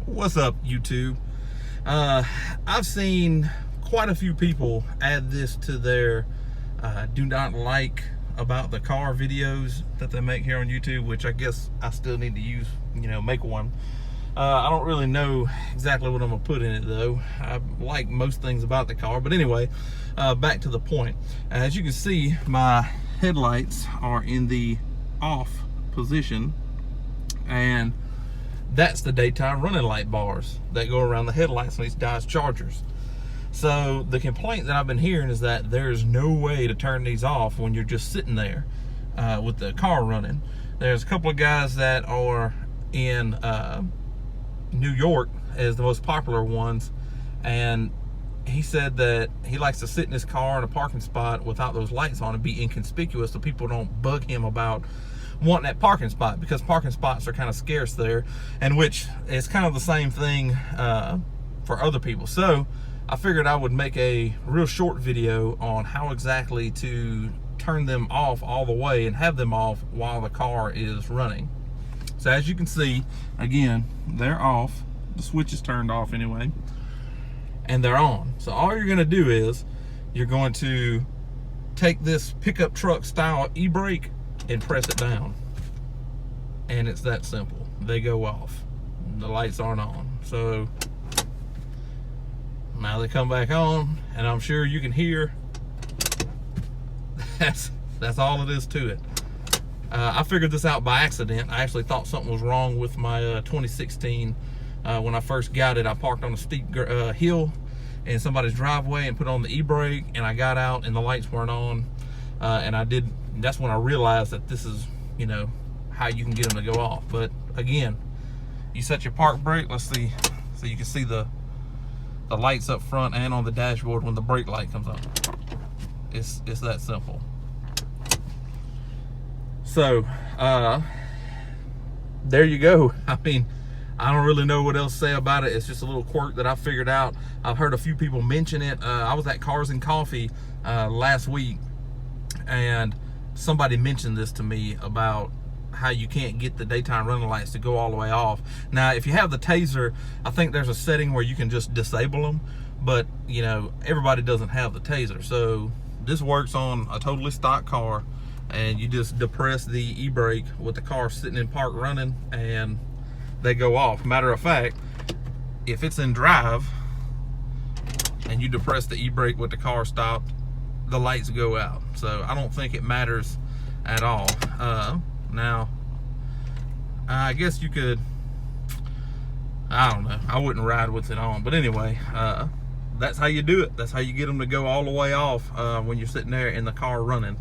What's up, YouTube? I've seen quite a few people add this to their do not like about the car videos that they make here on YouTube, which I guess I still need to use, make one. I don't really know exactly what I'm gonna put in it though. I like most things about the car, but anyway, back to the point. As you can see, my headlights are in the off position, and that's the daytime running light bars that go around the headlights on these Dodge Chargers. So the complaint that I've been hearing is that there's no way to turn these off when you're just sitting there with the car running. There's a couple of guys that are in New York as the most popular ones, and he said that he likes to sit in his car in a parking spot without those lights on and be inconspicuous so people don't bug him about wanting that parking spot, because parking spots are kind of scarce there, and which is kind of the same thing for other people. So I figured I would make a real short video on how exactly to turn them off all the way and have them off while the car is running. So as you can see, again, they're off. The switch is turned off anyway, and they're on. So all you're going to do is you're going to take this pickup truck style e-brake and press it down, and it's that simple. They go off. The lights aren't on. So now they come back on, and I'm sure you can hear. That's all it is to it. I figured this out by accident. I actually thought something was wrong with my 2016. When I first got it, I parked on a steep hill in somebody's driveway and put on the e-brake, and I got out and the lights weren't on, and that's when I realized that this is, how you can get them to go off. But again, you set your park brake. Let's see, so you can see the lights up front and on the dashboard when the brake light comes on. It's that simple. So there you go. I mean, I don't really know what else to say about it. It's just a little quirk that I figured out. I've heard a few people mention it. I was at Cars and Coffee last week, and somebody mentioned this to me about how you can't get the daytime running lights to go all the way off. Now, if you have the taser, I think there's a setting where you can just disable them, but everybody doesn't have the taser. So this works on a totally stock car, and you just depress the e-brake with the car sitting in park running, and they go off. Matter of fact, if it's in drive and you depress the e-brake with the car stopped, the lights go out. So I don't think it matters at all. Now, I guess you could, I don't know, I wouldn't ride with it on, but anyway, that's how you do it. That's how you get them to go all the way off when you're sitting there in the car running.